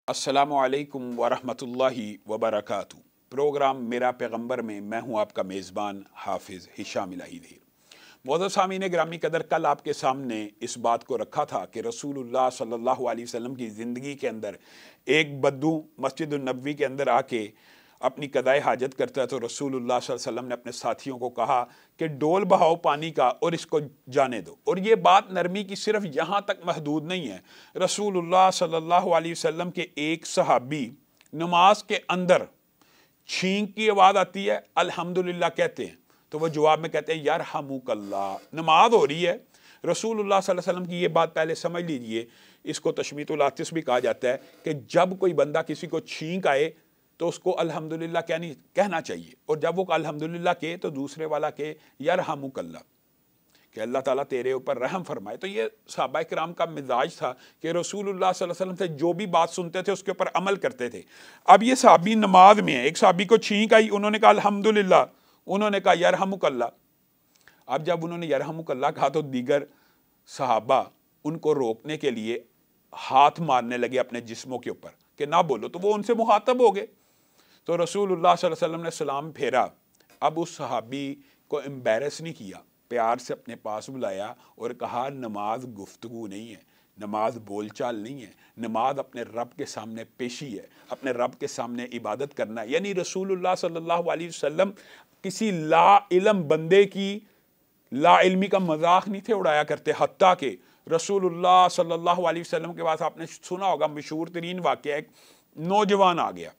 السلام علیکم ورحمۃ اللہ وبرکاتہ۔ پروگرام میرا پیغمبر میں میں ہوں آپ کا میزبان حافظ ہشام الہی دھیر۔ معزز سامعین گرامی قدر، کل آپ کے سامنے اس بات کو رکھا تھا کہ رسول اللہ صلی اللہ علیہ وسلم کی زندگی کے اندر ایک بدو مسجد النبوی کے اندر آ کے اپنی قضائے حاجت کرتا ہے، تو رسول اللہ صلی اللہ علیہ وسلم نے اپنے ساتھیوں کو کہا کہ ڈول بہاؤ پانی کا اور اس کو جانے دو۔ اور یہ بات نرمی کی صرف یہاں تک محدود نہیں ہے۔ رسول اللہ صلی اللہ علیہ وسلم کے ایک صحابی نماز کے اندر چھینک کی آواز آتی ہے، الحمدللہ کہتے ہیں، تو وہ جواب میں کہتے ہیں یرحمک اللہ۔ نماز ہو رہی ہے، رسول اللہ صلی اللہ علیہ وسلم کی یہ بات پہلے سمجھ لیجئے، اس کو تشمیت العاطس بھی کہا جاتا ہے کہ جب کوئی بندہ کسی کو چھینک آئے تو اس کو الحمدللہ کہنا چاہیے، اور جب وہ الحمدللہ کہے تو دوسرے والا کہے یرحمک اللہ، کہ اللہ تعالیٰ تیرے اوپر رحم فرمائے۔ تو یہ صحابہ کرام کا مزاج تھا کہ رسول اللہ صلی اللہ علیہ وسلم سے جو بھی بات سنتے تھے اس کے اوپر عمل کرتے تھے۔ اب یہ صحابی نماز میں ہے، ایک صحابی کو چھینک آئی، انہوں نے کہا الحمدللہ، انہوں نے کہا یرحمک اللہ۔ اب جب انہوں نے یرحمک اللہ کہا تو دیگر صحابہ ان کو روکنے کے لیے ہاتھ مارنے لگے اپنے جسموں کے اوپر کہ نہ بولو، تو وہ ان سے مخاطب ہو گئے۔ تو رسول اللہ صلی اللہ علیہ وسلم نے سلام پھیرا، اب اس صحابی کو امبیرس نہیں کیا، پیار سے اپنے پاس بلایا اور کہا نماز گفتگو نہیں ہے، نماز بول چال نہیں ہے، نماز اپنے رب کے سامنے پیشی ہے، اپنے رب کے سامنے عبادت کرنا ہے۔ یعنی رسول اللہ صلی اللہ علیہ وسلم کسی لا علم بندے کی لا علمی کا مذاق نہیں تھے اڑایا کرتے، حتیٰ کہ رسول اللہ صلی اللہ علیہ وسلم کے پاس آپ نے سنا ہوگا مشہور ترین واقعہ، ایک نوجوان آ گیا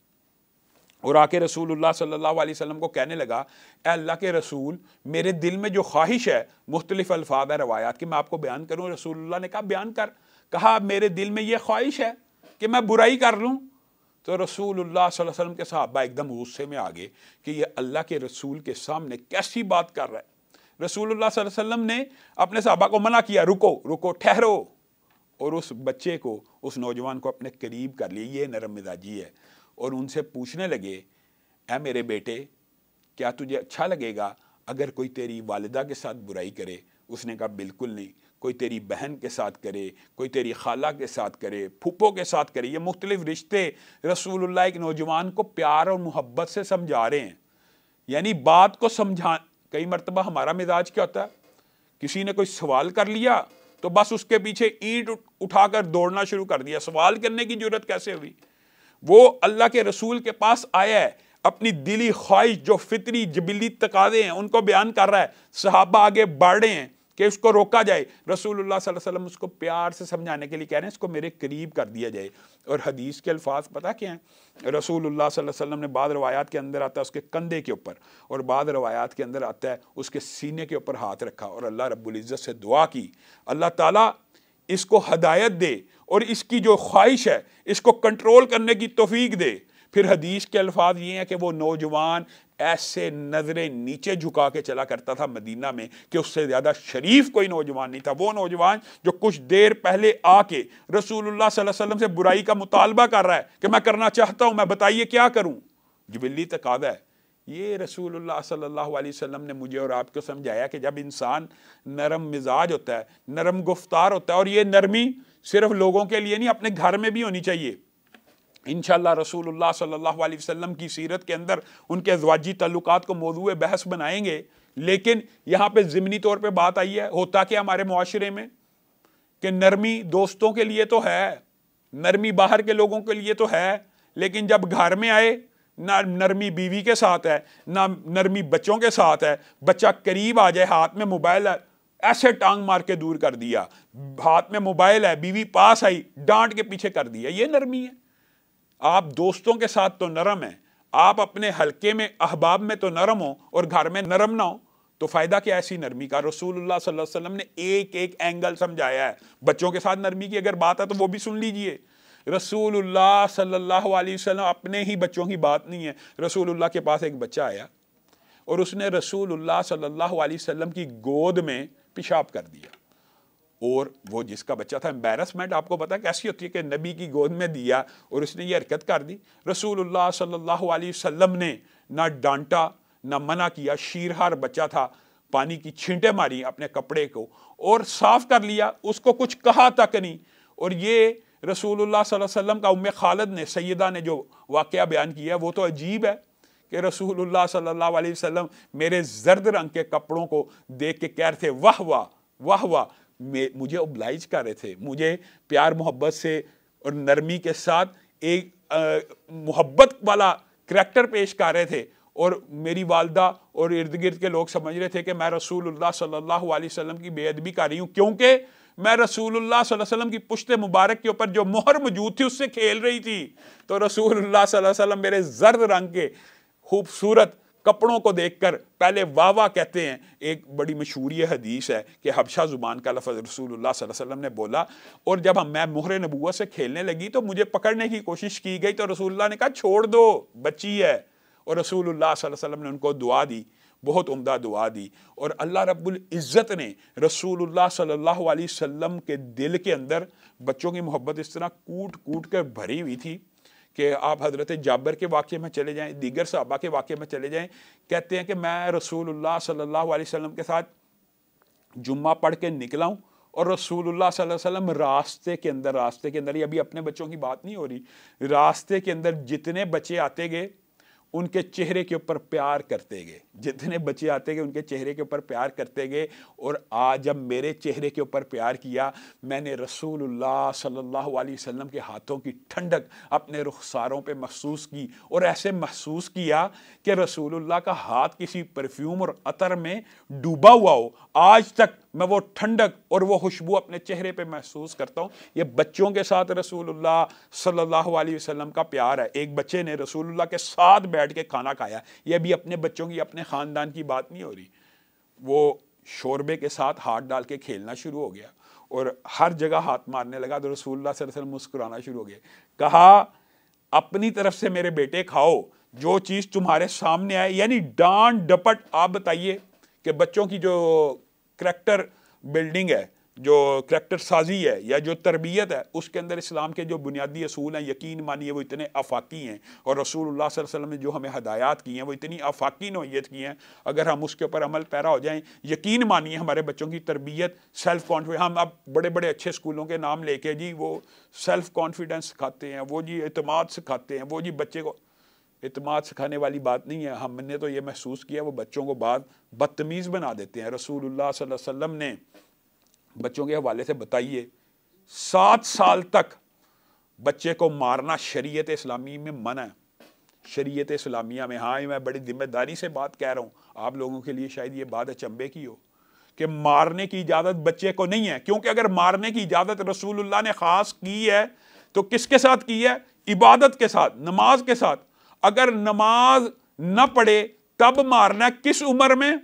اور آ کے رسول اللہ صلی اللہ علیہ وسلم کو کہنے لگا اے اللہ کے رسول، میرے دل میں جو خواہش ہے، مختلف الفاظ ہے روایات کی، میں آپ کو بیان کروں۔ رسول اللہ نے کہا بیان کر۔ کہا میرے دل میں یہ خواہش ہے کہ میں برائی کر لوں۔ تو رسول اللہ صلی اللہ علیہ وسلم کے صحابہ ایک دم غصے میں آ گئے کہ یہ اللہ کے رسول کے سامنے کیسی بات کر رہا ہے۔ رسول اللہ صلی اللہ علیہ وسلم نے اپنے صحابہ کو منع کیا، رکو ٹھہرو، اور اس بچے کو، اس نوجوان کو اپنے قریب کر لیا، یہ نرم مزاجی ہے، اور ان سے پوچھنے لگے اے میرے بیٹے، کیا تجھے اچھا لگے گا اگر کوئی تیری والدہ کے ساتھ برائی کرے؟ اس نے کہا بالکل نہیں۔ کوئی تیری بہن کے ساتھ کرے، کوئی تیری خالہ کے ساتھ کرے، پھپھو کے ساتھ کرے، یہ مختلف رشتے رسول اللہ ایک نوجوان کو پیار اور محبت سے سمجھا رہے ہیں، یعنی بات کو سمجھا۔ کئی مرتبہ ہمارا مزاج کیا ہوتا ہے، کسی نے کوئی سوال کر لیا تو بس اس کے پیچھے اینٹ اٹھا کر دوڑنا شروع کر دیا، سوال کرنے کی جرت کیسے ہوئی؟ وہ اللہ کے رسول کے پاس آیا ہے، اپنی دلی خواہش جو فطری جبلی تقاضے ہیں ان کو بیان کر رہا ہے، صحابہ آگے بڑھ رہے ہیں کہ اس کو روکا جائے۔ رسول اللہ صلی اللہ علیہ وسلم اس کو پیار سے سمجھانے کے لیے کہہ رہے ہیں اس کو میرے قریب کر دیا جائے۔ اور حدیث کے الفاظ پتہ کیا ہیں؟ رسول اللہ صلی اللہ علیہ وسلم نے بعض روایات کے اندر آتا ہے اس کے کندھے کے اوپر، اور بعض روایات کے اندر آتا ہے اس کے سینے کے اوپر ہاتھ رکھا اور اللہ رب العزت سے دعا کی اللہ تعالیٰ اس کو ہدایت دے اور اس کی جو خواہش ہے اس کو کنٹرول کرنے کی توفیق دے۔ پھر حدیث کے الفاظ یہ ہیں کہ وہ نوجوان ایسے نظریں نیچے جھکا کے چلا کرتا تھا مدینہ میں کہ اس سے زیادہ شریف کوئی نوجوان نہیں تھا۔ وہ نوجوان جو کچھ دیر پہلے آ کے رسول اللہ صلی اللہ علیہ وسلم سے برائی کا مطالبہ کر رہا ہے کہ میں کرنا چاہتا ہوں، میں بتائیے کیا کروں، جبلی تقاضا ہے۔ یہ رسول اللہ صلی اللہ علیہ وسلم نے مجھے اور آپ کو سمجھایا کہ جب انسان نرم مزاج ہوتا ہے، نرم گفتار ہوتا ہے، اور یہ نرمی صرف لوگوں کے لیے نہیں، اپنے گھر میں بھی ہونی چاہیے۔ انشاءاللہ رسول اللہ صلی اللہ علیہ وسلم کی سیرت کے اندر ان کے ازواجی تعلقات کو موضوع بحث بنائیں گے، لیکن یہاں پہ ضمنی طور پہ بات آئی ہے، ہوتا کہ ہمارے معاشرے میں کہ نرمی دوستوں کے لیے تو ہے، نرمی باہر کے لوگوں کے لیے تو ہے، لیکن جب گھر میں آئے نہ نرمی بیوی کے ساتھ ہے، نہ نرمی بچوں کے ساتھ ہے۔ بچہ قریب آ جائے، ہاتھ میں موبائل ہے، ایسے ٹانگ مار کے دور کر دیا، ہاتھ میں موبائل ہے، بیوی پاس آئی، ڈانٹ کے پیچھے کر دیا، یہ نرمی ہے۔ آپ دوستوں کے ساتھ تو نرم ہیں، آپ اپنے حلقے میں احباب میں تو نرم ہو اور گھر میں نرم نہ ہو، تو فائدہ کیا ایسی نرمی کا؟ رسول اللہ صلی اللہ علیہ وسلم نے ایک ایک اینگل سمجھایا ہے۔ بچوں کے ساتھ نرمی کی اگر بات ہے تو وہ بھی سن لیجئے۔ رسول اللہ صلی اللہ علیہ وسلم اپنے ہی بچوں کی بات نہیں ہے، رسول اللہ کے پاس ایک بچہ آیا اور اس نے رسول اللہ صلی اللہ علیہ وسلم کی گود میں پیشاب کر دیا، اور وہ جس کا بچہ تھا، امبیرسمنٹ آپ کو پتا کیسی ہوتی ہے کہ نبی کی گود میں دیا اور اس نے یہ حرکت کر دی۔ رسول اللہ صلی اللہ علیہ وسلم نے نہ ڈانٹا نہ منع کیا، شیرہار بچہ تھا، پانی کی چھینٹیں ماری اپنے کپڑے کو اور صاف کر لیا، اس کو کچھ کہا تک نہیں۔ اور یہ رسول اللہ صلی اللہ علیہ وسلم کا ام خالد نے سیدہ نے جو واقعہ بیان کیا وہ تو عجیب ہے کہ رسول اللہ صلی اللہ علیہ وسلم میرے زرد رنگ کے کپڑوں کو دیکھ کے کہہ رہے تھے واہ واہ واہ واہ، مجھے اوبلائج کر رہے تھے، مجھے پیار محبت سے اور نرمی کے ساتھ ایک محبت والا کریکٹر پیش کر رہے تھے، اور میری والدہ اور ارد گرد کے لوگ سمجھ رہے تھے کہ میں رسول اللہ صلی اللہ علیہ وسلم کی بے ادبی کر رہی ہوں، کیونکہ میں رسول اللہ صلی اللہ علیہ وسلم کی پشت مبارک کے اوپر جو مہر موجود تھی اس سے کھیل رہی تھی۔ تو رسول اللہ صلی اللہ علیہ وسلم میرے زرد رنگ کے خوبصورت کپڑوں کو دیکھ کر پہلے واہ واہ کہتے ہیں۔ ایک بڑی مشہور یہ حدیث ہے کہ حبشہ زبان کا لفظ رسول اللہ صلی اللہ علیہ وسلم نے بولا، اور جب میں مہر نبوت سے کھیلنے لگی تو مجھے پکڑنے کی کوشش کی گئی، تو رسول اللہ نے کہا چھوڑ دو، بچی ہے، اور رسول اللہ صلی اللہ علیہ وسلم نے ان کو دعا دی، بہت عمدہ دعا دی، اور اللہ رب العزت نے رسول اللہ صلی اللہ علیہ وسلم کے دل کے اندر بچوں کی محبت اس طرح کوٹ کوٹ کر بھری ہوئی تھی کہ آپ حضرت جابر کے واقعے میں چلے جائیں، دیگر صحابہ کے واقعے میں چلے جائیں، کہتے ہیں کہ میں رسول اللہ صلی اللہ علیہ وسلم کے ساتھ جمعہ پڑھ کے نکلا ہوں، اور رسول اللہ صلی اللہ علیہ وسلم راستے کے اندر یہ ابھی اپنے بچوں کی بات نہیں ہو رہی، راستے کے اندر جتنے بچے آتے گئے ان کے چہرے کے اوپر پیار کرتے گئے، جتنے بچے آتے گئے ان کے چہرے کے اوپر پیار کرتے گئے، اور آج جب میرے چہرے کے اوپر پیار کیا، میں نے رسول اللہ صلی اللہ علیہ وسلم کے ہاتھوں کی ٹھنڈک اپنے رخساروں پہ محسوس کی، اور ایسے محسوس کیا کہ رسول اللہ کا ہاتھ کسی پرفیوم اور عطر میں ڈوبا ہوا ہو، آج تک میں وہ ٹھنڈک اور وہ خوشبو اپنے چہرے پہ محسوس کرتا ہوں۔ یہ بچوں کے ساتھ رسول اللہ صلی اللہ علیہ وسلم کا پیار ہے۔ ایک بچے نے رسول اللہ کے ساتھ بیٹھ کے کھانا کھایا، یہ بھی اپنے بچوں کی، اپنے خاندان کی بات نہیں ہو رہی، وہ شوربے کے ساتھ ہاتھ ڈال کے کھیلنا شروع ہو گیا اور ہر جگہ ہاتھ مارنے لگا، تو رسول اللہ صلی اللہ علیہ وسلم مسکرانا شروع ہو گئے، کہا اپنی طرف سے میرے بیٹے کھاؤ جو چیز تمہارے سامنے آئے، یعنی ڈانٹ ڈپٹ۔ آپ بتائیے کہ بچوں کی جو کریکٹر بلڈنگ ہے، جو کریکٹر سازی ہے یا جو تربیت ہے، اس کے اندر اسلام کے جو بنیادی اصول ہیں، یقین مانیے وہ اتنے آفاقی ہیں، اور رسول اللہ صلی اللہ علیہ وسلم نے جو ہمیں ہدایات کی ہیں وہ اتنی آفاقی نوعیت کی ہیں، اگر ہم اس کے اوپر عمل پیرا ہو جائیں، یقین مانیے ہمارے بچوں کی تربیت سیلف کانفیڈنس، ہم اب بڑے بڑے اچھے اسکولوں کے نام لے کے جی وہ سیلف کانفیڈنس سکھاتے ہیں، وہ جی اعتماد سکھاتے ہیں، وہ جی بچے کو اعتماد سکھانے والی بات نہیں ہے، ہم نے تو یہ محسوس کیا وہ بچوں کو بعد بدتمیز بنا دیتے ہیں۔ رسول اللہ صلی اللہ علیہ وسلم نے بچوں کے حوالے سے بتائیے 7 سال تک بچے کو مارنا شریعت اسلامی میں منع ہے، شریعت اسلامیہ میں۔ ہاں میں بڑی ذمہ داری سے بات کہہ رہا ہوں، آپ لوگوں کے لیے شاید یہ بات اچنبے کی ہو کہ مارنے کی اجازت بچے کو نہیں ہے، کیونکہ اگر مارنے کی اجازت رسول اللہ نے خاص کی ہے تو کس کے ساتھ کی ہے؟ عبادت کے ساتھ، نماز کے ساتھ۔ اگر نماز نہ پڑھے تب مارنا، کس عمر میں؟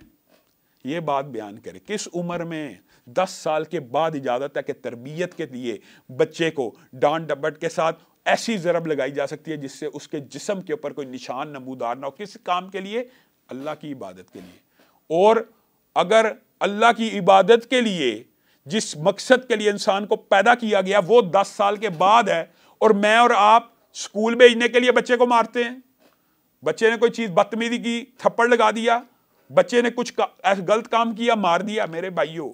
یہ بات بیان کرے، کس عمر میں؟ 10 سال کے بعد اجازت ہے کہ تربیت کے لیے بچے کو ڈانٹ ڈپٹ کے ساتھ ایسی ضرب لگائی جا سکتی ہے جس سے اس کے جسم کے اوپر کوئی نشان نمودار نہ ہو۔ کس کام کے لیے؟ اللہ کی عبادت کے لیے۔ اور اگر اللہ کی عبادت کے لیے جس مقصد کے لیے انسان کو پیدا کیا گیا وہ 10 سال کے بعد ہے، اور میں اور آپ اسکول بھیجنے کے لیے بچے کو مارتے ہیں، بچے نے کوئی چیز بدتمیزی کی تھپڑ لگا دیا، بچے نے کچھ غلط کام کیا مار دیا، میرے بھائیوں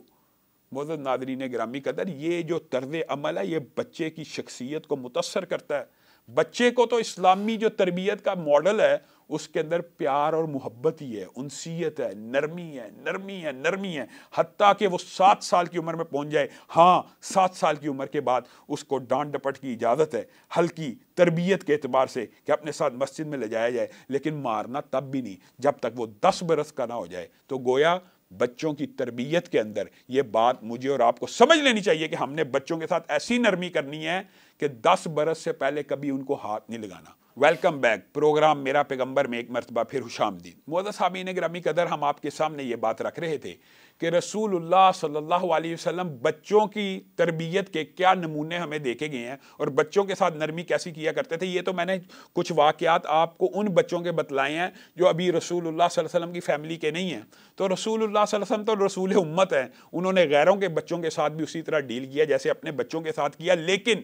معزز ناظرین گرامی قدر، یہ جو طرز عمل ہے یہ بچے کی شخصیت کو متاثر کرتا ہے۔ بچے کو تو اسلامی جو تربیت کا ماڈل ہے اس کے اندر پیار اور محبت ہی ہے، انسیت ہے، نرمی ہے، حتیٰ کہ وہ 7 سال کی عمر میں پہنچ جائے، ہاں 7 سال کی عمر کے بعد اس کو ڈانٹ ڈپٹ کی اجازت ہے، ہلکی تربیت کے اعتبار سے کہ اپنے ساتھ مسجد میں لے جایا جائے، لیکن مارنا تب بھی نہیں جب تک وہ 10 برس کا نہ ہو جائے۔ تو گویا بچوں کی تربیت کے اندر یہ بات مجھے اور آپ کو سمجھ لینی چاہیے کہ ہم نے بچوں کے ساتھ ایسی نرمی کرنی ہے کہ 10 برس سے پہلے کبھی ان کو ہاتھ نہیں لگانا۔ ویلکم بیک، پروگرام میرا پیغمبر میں ایک مرتبہ پھر خوش آمدید۔ معزز سامعین گرامی قدر، ہم آپ کے سامنے یہ بات رکھ رہے تھے کہ رسول اللہ صلی اللہ علیہ وسلم بچوں کی تربیت کے کیا نمونے ہمیں دیکھے گئے ہیں اور بچوں کے ساتھ نرمی کیسی کیا کرتے تھے۔ یہ تو میں نے کچھ واقعات آپ کو ان بچوں کے بتلائے ہیں جو ابھی رسول اللہ صلی اللہ علیہ وسلم کی فیملی کے نہیں ہیں۔ تو رسول اللہ صلی اللہ علیہ وسلم تو رسول امت ہیں، انہوں نے غیروں کے بچوں کے ساتھ بھی اسی طرح ڈیل کیا جیسے اپنے بچوں کے ساتھ کیا۔ لیکن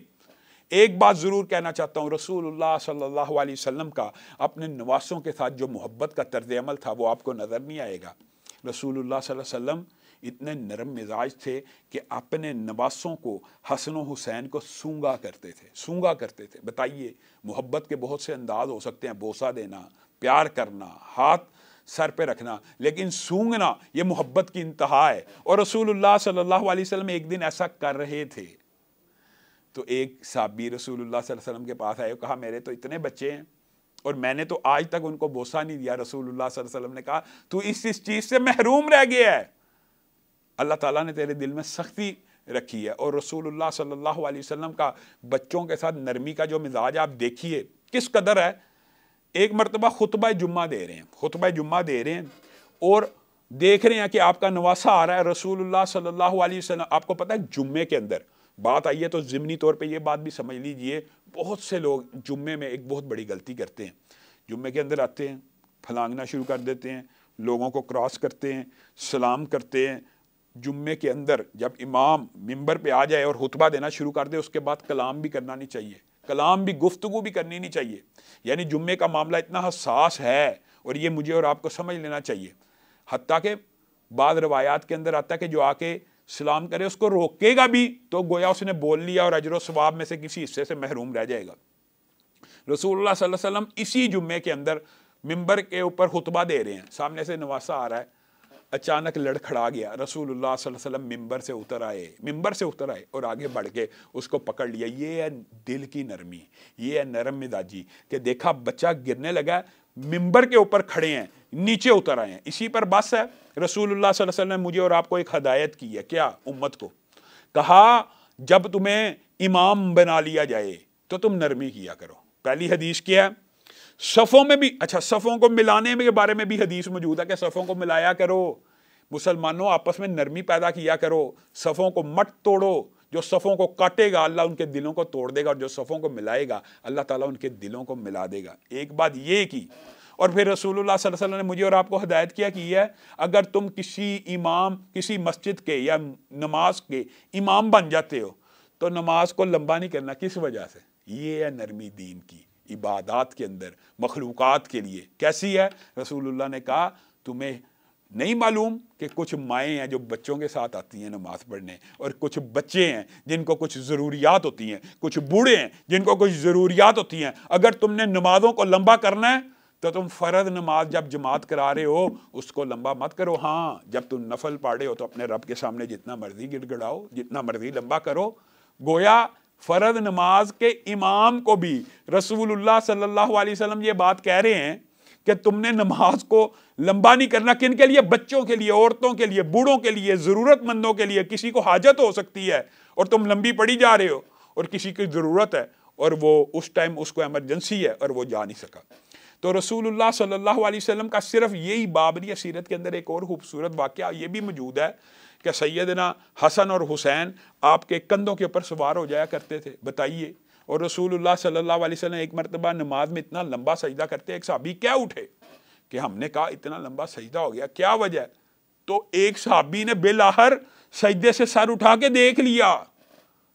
ایک بات ضرور کہنا چاہتا ہوں، رسول اللہ صلی اللہ علیہ وسلم کا اپنے نواسوں کے ساتھ جو محبت کا طرز عمل تھا وہ آپ کو نظر نہیں آئے گا۔ رسول اللہ صلی اللہ علیہ وسلم اتنے نرم مزاج تھے کہ اپنے نواسوں کو حسن و حسین کو سونگا کرتے تھے. بتائیے محبت کے بہت سے انداز ہو سکتے ہیں، بوسہ دینا، پیار کرنا، ہاتھ سر پہ رکھنا، لیکن سونگنا یہ محبت کی انتہا ہے. اور رسول اللہ صلی اللہ علیہ وسلم ایک دن ایسا کر رہے تھے تو ایک صحابی رسول اللہ صلی اللہ علیہ وسلم کے پاس آئے، کہا میرے تو اتنے بچے ہیں اور میں نے تو آج تک ان کو بوسہ نہیں دیا. رسول اللہ صلی اللہ علیہ وسلم نے کہا تو اس چیز سے محروم رہ گیا ہے، اللہ تعالیٰ نے تیرے دل میں سختی رکھی ہے. اور رسول اللہ صلی اللہ علیہ وسلم کا بچوں کے ساتھ نرمی کا جو مزاج آپ دیکھیے کس قدر ہے. ایک مرتبہ خطبہ جمعہ دے رہے ہیں اور دیکھ رہے ہیں کہ آپ کا نواسہ آ رہا ہے. رسول اللہ صلی اللہ علیہ وسلم، آپ کو پتہ ہے جمعے کے اندر بات آئی ہے تو ضمنی طور پہ یہ بات بھی سمجھ لیجئے، بہت سے لوگ جمعے میں ایک بہت بڑی غلطی کرتے ہیں. جمعے کے اندر آتے ہیں، پھلانگنا شروع کر دیتے ہیں، لوگوں کو کراس کرتے ہیں، سلام کرتے ہیں. جمعے کے اندر جب امام ممبر پہ آ جائے اور خطبہ دینا شروع کر دے، اس کے بعد کلام بھی کرنا نہیں چاہیے، کلام بھی، گفتگو بھی کرنی نہیں چاہیے. یعنی جمعے کا معاملہ اتنا حساس ہے اور یہ مجھے اور آپ کو سمجھ لینا چاہیے. حتیٰ کہ بعض روایات کے اندر آتا ہے کہ جو آ کے سلام کرے اس کو روکے گا بھی تو گویا اس نے بول لیا اور اجر و ثواب میں سے کسی حصے سے محروم رہ جائے گا. رسول اللہ صلی اللہ علیہ وسلم اسی جمعے کے اندر ممبر کے اوپر خطبہ دے رہے ہیں، سامنے سے نواسہ آ رہا ہے، اچانک لڑکھڑا گیا. رسول اللہ صلی اللہ علیہ وسلم ممبر سے اتر آئے اور آگے بڑھ کے اس کو پکڑ لیا. یہ ہے دل کی نرمی، یہ ہے نرم مزاجی کہ دیکھا بچہ گرنے لگا، ممبر کے اوپر کھڑے ہیں، نیچے اتر آئے ہیں. اسی پر بس ہے. رسول اللہ صلی اللہ علیہ وسلم نے مجھے اور آپ کو ایک ہدایت کی ہے. کیا؟ امت کو کہا جب تمہیں امام بنا لیا جائے تو تم نرمی کیا کرو. پہلی حدیث کیا ہے؟ صفوں میں بھی، اچھا صفوں کو ملانے کے بارے میں بھی حدیث موجود ہے کہ صفوں کو ملایا کرو، مسلمانوں آپس میں نرمی پیدا کیا کرو، صفوں کو مت توڑو. جو صفوں کو کاٹے گا اللہ ان کے دلوں کو توڑ دے گا، اور جو صفوں کو ملائے گا اللہ تعالیٰ ان کے دلوں کو ملا دے گا. ایک بات یہ کی. اور پھر رسول اللہ صلی اللہ علیہ وسلم نے مجھے اور آپ کو ہدایت کیا کی ہے، اگر تم کسی مسجد کے یا نماز کے امام بن جاتے ہو تو نماز کو لمبا نہیں کرنا. کس وجہ سے؟ یہ ہے نرمی دین کی. عبادات کے اندر مخلوقات کے لیے کیسی ہے؟ رسول اللہ نے کہا تمہیں نہیں معلوم کہ کچھ مائیں ہیں جو بچوں کے ساتھ آتی ہیں نماز پڑھنے، اور کچھ بچے ہیں جن کو کچھ ضروریات ہوتی ہیں، کچھ بوڑھے ہیں جن کو کچھ ضروریات ہوتی ہیں. اگر تم نے نمازوں کو لمبا کرنا ہے تو تم فرض نماز جب جماعت کرا رہے ہو اس کو لمبا مت کرو. ہاں جب تم نفل پڑھے ہو تو اپنے رب کے سامنے جتنا مرضی گڑ گڑاؤ، جتنا مرضی لمبا کرو. گویا فرض نماز کے امام کو بھی رسول اللہ صلی اللہ علیہ وسلم یہ بات کہہ رہے ہیں کہ تم نے نماز کو لمبا نہیں کرنا. کن کے لیے؟ بچوں کے لیے، عورتوں کے لیے، بوڑھوں کے لیے، ضرورت مندوں کے لیے. کسی کو حاجت ہو سکتی ہے اور تم لمبی پڑھی جا رہے ہو، اور کسی کی ضرورت ہے اور وہ اس ٹائم اس کو ایمرجنسی ہے اور وہ جا نہیں سکا. تو رسول اللہ صلی اللہ علیہ وسلم کا صرف یہی باب نہیں ہے، سیرت کے اندر ایک اور خوبصورت واقعہ یہ بھی موجود ہے کہ سیدنا حسن اور حسین آپ کے کندھوں کے اوپر سوار ہو جایا کرتے تھے. بتائیے. اور رسول اللہ صلی اللہ علیہ وسلم ایک مرتبہ نماز میں اتنا لمبا سجدہ کرتے، ایک صحابی کیا اٹھے کہ ہم نے کہا اتنا لمبا سجدہ ہو گیا، کیا وجہ ہے؟ تو ایک صحابی نے بالآخر سجدے سے سر اٹھا کے دیکھ لیا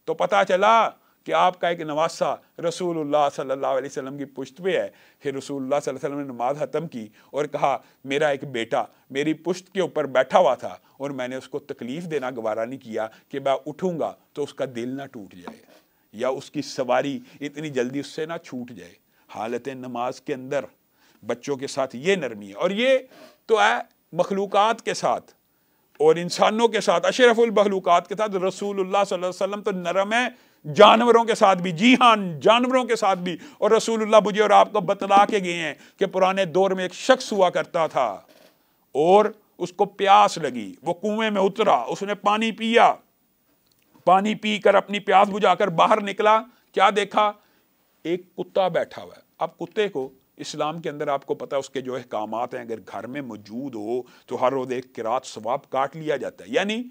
تو پتا چلا کہ آپ کا ایک نواسہ رسول اللہ صلی اللہ علیہ وسلم کی پشت پہ ہے. پھر رسول اللہ صلی اللہ علیہ وسلم نے نماز ختم کی اور کہا میرا ایک بیٹا میری پشت کے اوپر بیٹھا ہوا تھا اور میں نے اس کو تکلیف دینا گوارا نہیں کیا کہ میں اٹھوں گا تو اس کا دل نہ ٹوٹ جائے یا اس کی سواری اتنی جلدی اس سے نہ چھوٹ جائے. حالت نماز کے اندر بچوں کے ساتھ یہ نرمی ہے. اور یہ تو ہے مخلوقات کے ساتھ اور انسانوں کے ساتھ، اشرف المخلوقات کے ساتھ. رسول اللہ صلی اللہ علیہ وسلم تو نرم ہے جانوروں کے ساتھ بھی. جی ہاں، جانوروں کے ساتھ بھی. اور رسول اللہ مجھے اور آپ کو بتلا کے گئے ہیں کہ پرانے دور میں ایک شخص ہوا کرتا تھا اور اس کو پیاس لگی، وہ کنویں میں اترا، اس نے پانی پیا، پانی پی کر اپنی پیاس بجھا کر باہر نکلا. کیا دیکھا؟ ایک کتا بیٹھا ہوا ہے. اب کتے کو اسلام کے اندر آپ کو پتا اس کے جو احکامات ہیں، اگر گھر میں موجود ہو تو ہر روز ایک قرات ثواب کاٹ لیا جاتا ہے. یعنی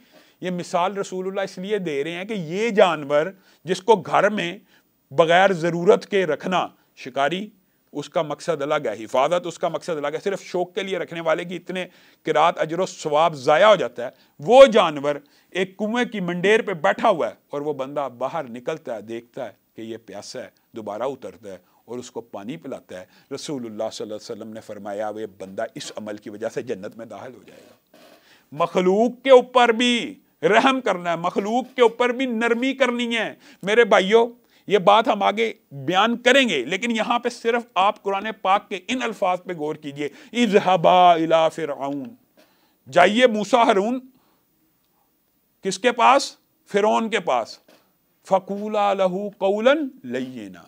یہ مثال رسول اللہ اس لیے دے رہے ہیں کہ یہ جانور جس کو گھر میں بغیر ضرورت کے رکھنا، شکاری اس کا مقصد الگ ہے، حفاظت اس کا مقصد الگ ہے، صرف شوق کے لیے رکھنے والے کی اتنے قرات اجر و ثواب ضائع ہو جاتا ہے. وہ جانور ایک کنویں کی منڈیر پہ بیٹھا ہوا ہے اور وہ بندہ باہر نکلتا ہے، دیکھتا ہے کہ یہ پیاسا ہے، دوبارہ اترتا ہے اور اس کو پانی پلاتا ہے. رسول اللہ صلی اللہ علیہ وسلم نے فرمایا وہ بندہ اس عمل کی وجہ سے جنت میں داخل ہو جائے گا. مخلوق کے اوپر بھی رحم کرنا ہے، مخلوق کے اوپر بھی نرمی کرنی ہے۔ میرے بھائیوں یہ بات ہم آگے بیان کریں گے، لیکن یہاں پہ صرف آپ قرآن پاک کے ان الفاظ پہ غور کیجئے، اذهبا الی فرعون، جائیے موسیٰ ہارون کس کے پاس؟ فرعون کے پاس، فقولا لہ قولا لینا،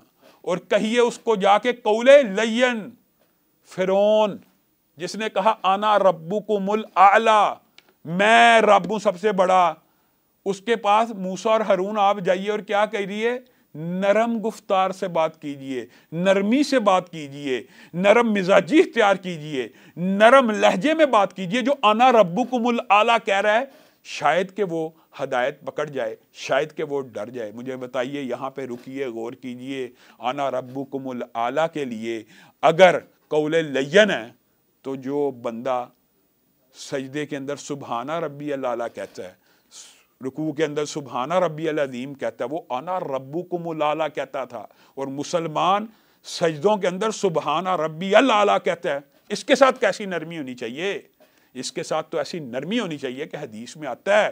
اور کہیے اس کو جا کے قول لین۔ فرعون جس نے کہا انا ربکم الاعلی، میں رب ہوں سب سے بڑا، اس کے پاس موسیٰ اور ہارون آپ جائیے اور کیا کہیے؟ نرم گفتار سے بات کیجئے، نرمی سے بات کیجئے، نرم مزاجی اختیار کیجئے، نرم لہجے میں بات کیجئے۔ جو انا ربکم الاعلی کہہ رہا ہے شاید کہ وہ ہدایت پکڑ جائے، شاید کہ وہ ڈر جائے۔ مجھے بتائیے، یہاں پہ رکیے، غور کیجئے، انا ربکم الاعلی کے لیے اگر قول لین ہے تو جو بندہ سجدے کے اندر سبحانہ ربی الاعلی کہتا ہے، رکوع کے اندر سبحانہ ربی العظیم کہتا ہے، وہ انا ربکم الاعلی کہتا تھا، اور مسلمان سجدوں کے اندر سبحانہ ربی الاعلی کہتا ہے۔ اس کے ساتھ کیسی نرمی ہونی چاہیے؟ اس کے ساتھ تو ایسی نرمی ہونی چاہیے کہ حدیث میں آتا ہے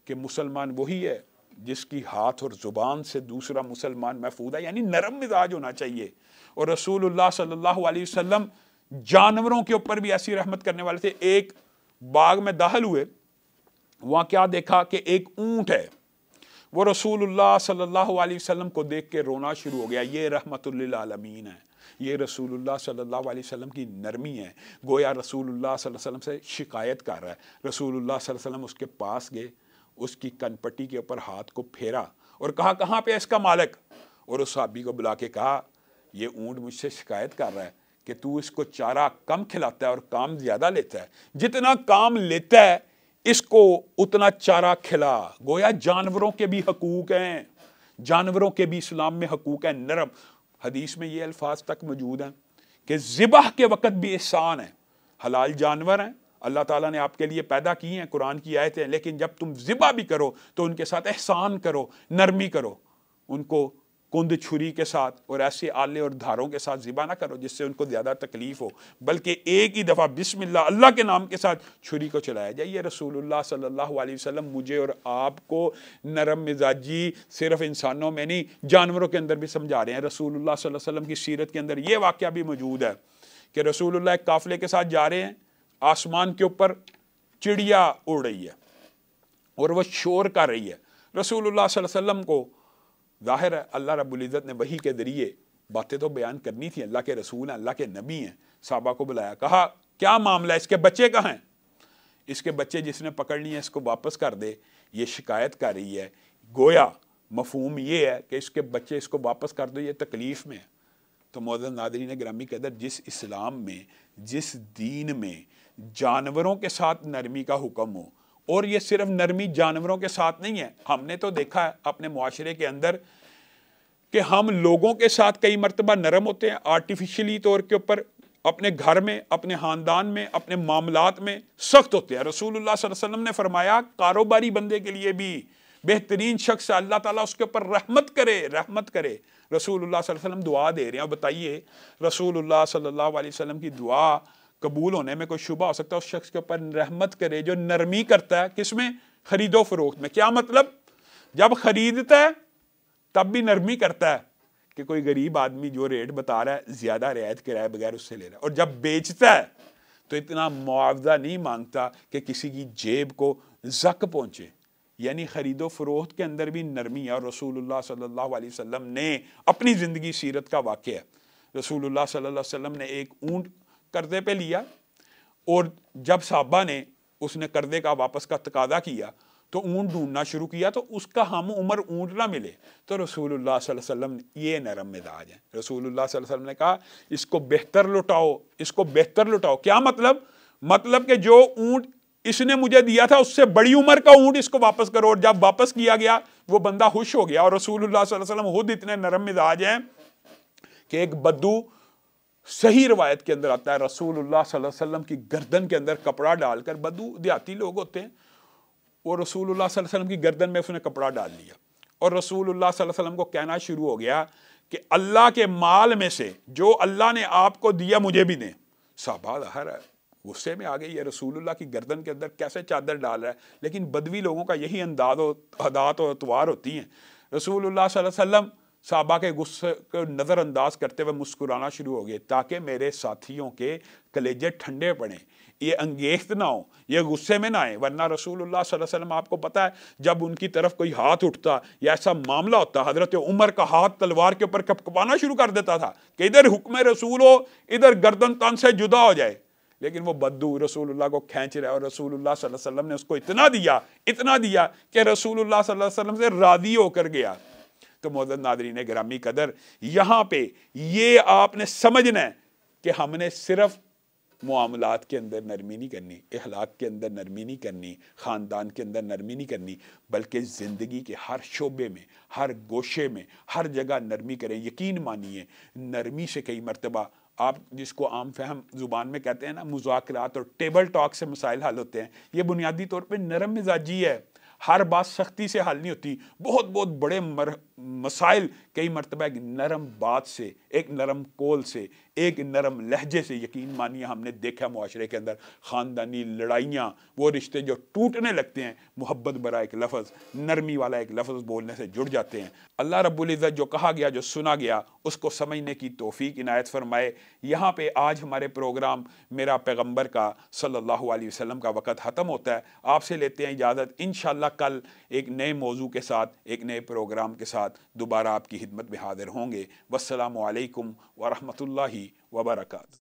کہ مسلمان وہی ہے جس کی ہاتھ اور زبان سے دوسرا مسلمان محفوظ ہے، یعنی نرم مزاج ہونا چاہیے۔ اور رسول اللہ صلی اللہ علیہ وسلم جانوروں کے اوپر بھی ایسی رحمت کرنے والے تھے۔ ایک باغ میں داخل ہوئے، وہاں کیا دیکھا کہ ایک اونٹ ہے، وہ رسول اللہ صلی اللہ علیہ وسلم کو دیکھ کے رونا شروع ہو گیا۔ یہ رحمت للعالمین ہے، یہ رسول اللہ صلی اللہ علیہ وسلم کی نرمی ہے، گویا رسول اللہ صلی اللہ علیہ وسلم سے شکایت کر رہا ہے۔ رسول اللہ صلی اللہ علیہ وسلم اس کے پاس گئے، اس کی کن پٹی کے اوپر ہاتھ کو پھیرا اور کہا کہاں پہ اس کا مالک؟ اور اس صحابی کو بلا کے کہا یہ اونٹ مجھ سے شکایت کر رہا ہے کہ تو اس کو چارہ کم کھلاتا ہے اور کام زیادہ لیتا ہے، جتنا کام لیتا ہے اس کو اتنا چارہ کھلا۔ گویا جانوروں کے بھی حقوق ہیں، جانوروں کے بھی اسلام میں حقوق ہیں، نرم۔ حدیث میں یہ الفاظ تک موجود ہیں کہ ذبح کے وقت بھی احسان ہے۔ حلال جانور ہیں، اللہ تعالیٰ نے آپ کے لیے پیدا کی ہیں، قرآن کی آیتیں، لیکن جب تم ذبح بھی کرو تو ان کے ساتھ احسان کرو، نرمی کرو، ان کو کند چھری کے ساتھ اور ایسے آلے اور دھاروں کے ساتھ ذبح نہ کرو جس سے ان کو زیادہ تکلیف ہو، بلکہ ایک ہی دفعہ بسم اللہ، اللہ کے نام کے ساتھ چھری کو چلایا جائے۔ یہ رسول اللہ صلی اللہ علیہ وسلم مجھے اور آپ کو نرم مزاجی صرف انسانوں میں نہیں، جانوروں کے اندر بھی سمجھا رہے ہیں۔ رسول اللہ صلی اللہ علیہ وسلم کی سیرت کے اندر یہ واقعہ بھی موجود ہے کہ رسول اللہ ایک قافلے کے ساتھ جا رہے ہیں، آسمان کے اوپر چڑیا اڑ رہی ہے اور وہ شور کر رہی ہے۔ رسول اللہ صلی اللہ علیہ وسلم کو ظاہر ہے اللہ رب العزت نے وحی کے ذریعے باتیں تو بیان کرنی تھی، اللہ کے رسول ہیں، اللہ کے نبی ہیں۔ صحابہ کو بلایا، کہا کیا معاملہ ہے، اس کے بچے کہاں ہیں؟ اس کے بچے جس نے پکڑ لی ہیں اس کو واپس کر دے، یہ شکایت کر رہی ہے۔ گویا مفہوم یہ ہے کہ اس کے بچے اس کو واپس کر دو، یہ تکلیف میں ہے۔ تو معزز ناظرین گرامی قدر، جس اسلام میں، جس دین میں جانوروں کے ساتھ نرمی کا حکم ہو، اور یہ صرف نرمی جانوروں کے ساتھ نہیں ہے، ہم نے تو دیکھا ہے اپنے معاشرے کے اندر کہ ہم لوگوں کے ساتھ کئی مرتبہ نرم ہوتے ہیں، آرٹیفیشلی طور کے اوپر، اپنے گھر میں، اپنے خاندان میں، اپنے معاملات میں سخت ہوتے ہیں۔ رسول اللہ صلی اللہ علیہ وسلم نے فرمایا کاروباری بندے کے لیے بھی بہترین شخص ہے، اللہ تعالیٰ اس کے اوپر رحمت کرے، رحمت کرے۔ رسول اللہ صلی اللہ علیہ وسلم دعا دے رہے ہیں، اور بتائیے رسول اللہ صلی اللہ علیہ وسلم کی دعا قبول ہونے میں کوئی شبہ ہو سکتا ہے؟ اس شخص کے اوپر رحمت کرے جو نرمی کرتا ہے، کس میں؟ خرید و فروخت میں۔ کیا مطلب؟ جب خریدتا ہے تب بھی نرمی کرتا ہے کہ کوئی غریب آدمی جو ریٹ بتا رہا ہے زیادہ رعایت کرائے بغیر اس سے لے رہا ہے، اور جب بیچتا ہے تو اتنا معاوضہ نہیں مانگتا کہ کسی کی جیب کو زک پہنچے، یعنی خرید و فروخت کے اندر بھی نرمی ہے۔ اور رسول اللہ صلی اللہ علیہ وسلم نے اپنی زندگی سیرت کا واقعہ ہے، رسول اللہ صلی اللہ علیہ وسلم نے ایک اونٹ قرضے پہ لیا، اور جب صحابہ نے اس نے قرضے کا واپس کا تقاضا کیا تو اونٹ ڈھونڈنا شروع کیا تو اس کا ہم عمر اونٹ نہ ملے، تو رسول اللہ صلی اللہ علیہ وسلم، یہ نرم مزاج ہے، رسول اللہ صلی اللہ علیہ وسلم نے کہا اس کو بہتر لٹاؤ، اس کو بہتر لٹاؤ۔ کیا مطلب؟ مطلب کہ جو اونٹ اس نے مجھے دیا تھا اس سے بڑی عمر کا اونٹ اس کو واپس کرو، اور جب واپس کیا گیا وہ بندہ خوش ہو گیا۔ اور رسول اللہ صلی اللہ علیہ وسلم خود اتنے نرم مزاج ہیں کہ ایک بدو، صحیح روایت کے اندر آتا ہے، رسول اللہ صلی اللہ علیہ وسلم کی گردن کے اندر کپڑا ڈال کر، بدو دیہاتی لوگ ہوتے ہیں، اور رسول اللہ صلی اللہ علیہ وسلم کی گردن میں اس نے کپڑا ڈال لیا، اور رسول اللہ صلی اللہ علیہ وسلم کو کہنا شروع ہو گیا کہ اللہ کے مال میں سے جو اللہ نے آپ کو دیا مجھے بھی دیں۔ صحابہ ظاہر ہے غصے میں آ گئی یہ رسول اللہ کی گردن کے اندر کیسے چادر ڈال رہا ہے. لیکن بدوی لوگوں کا یہی انداز و عادات و اطوار ہوتی ہیں. رسول اللہ صلی اللہ علیہ وسلم صحابہ کے غصے کو نظر انداز کرتے ہوئے مسکرانا شروع ہو گئے تاکہ میرے ساتھیوں کے کلیجے ٹھنڈے پڑیں, یہ انگیخت نہ ہو, یہ غصے میں نہ آئیں. ورنہ رسول اللہ صلی اللہ علیہ وسلم آپ کو پتہ ہے جب ان کی طرف کوئی ہاتھ اٹھتا یا ایسا معاملہ ہوتا, حضرت عمر کا ہاتھ تلوار کے اوپر کپکپانا شروع کر دیتا تھا کہ ادھر حکم رسول ہو, ادھر گردن تن سے جدا ہو جائے. لیکن وہ بدو رسول اللہ کو کھینچ رہا ہے, اور رسول اللہ صلی اللہ علیہ وسلم نے اس کو اتنا دیا کہ رسول اللہ صلی اللہ علیہ وسلم سے راضی ہو کر گیا. تو معزز ناظرین گرامی قدر, یہاں پہ یہ آپ نے سمجھنا ہے کہ ہم نے صرف معاملات کے اندر نرمی نہیں کرنی, اخلاق کے اندر نرمی نہیں کرنی, خاندان کے اندر نرمی نہیں کرنی, بلکہ زندگی کے ہر شعبے میں, ہر گوشے میں, ہر جگہ نرمی کریں. یقین مانیے نرمی سے کئی مرتبہ آپ جس کو عام فہم زبان میں کہتے ہیں نا مذاکرات اور ٹیبل ٹاک سے مسائل حل ہوتے ہیں, یہ بنیادی طور پہ نرم مزاجی ہے. ہر بات سختی سے حل نہیں ہوتی. بہت بڑے مسائل کئی مرتبہ ایک نرم بات سے, ایک نرم قول سے, ایک نرم لہجے سے, یقین مانیے ہم نے دیکھا معاشرے کے اندر خاندانی لڑائیاں, وہ رشتے جو ٹوٹنے لگتے ہیں محبت برا ایک لفظ, نرمی والا ایک لفظ بولنے سے جڑ جاتے ہیں. اللہ رب العزت جو کہا گیا, جو سنا گیا, اس کو سمجھنے کی توفیق عنایت فرمائے. یہاں پہ آج ہمارے پروگرام میرا پیغمبر کا صلی اللہ علیہ وسلم کا وقت ختم ہوتا ہے. آپ سے لیتے ہیں اجازت. انشاءاللہ کل ایک نئے موضوع کے ساتھ, ایک نئے پروگرام کے ساتھ دوبارہ آپ کی خدمت میں حاضر ہوں گے. والسلام علیکم ورحمۃ اللہ وبرکاتہ.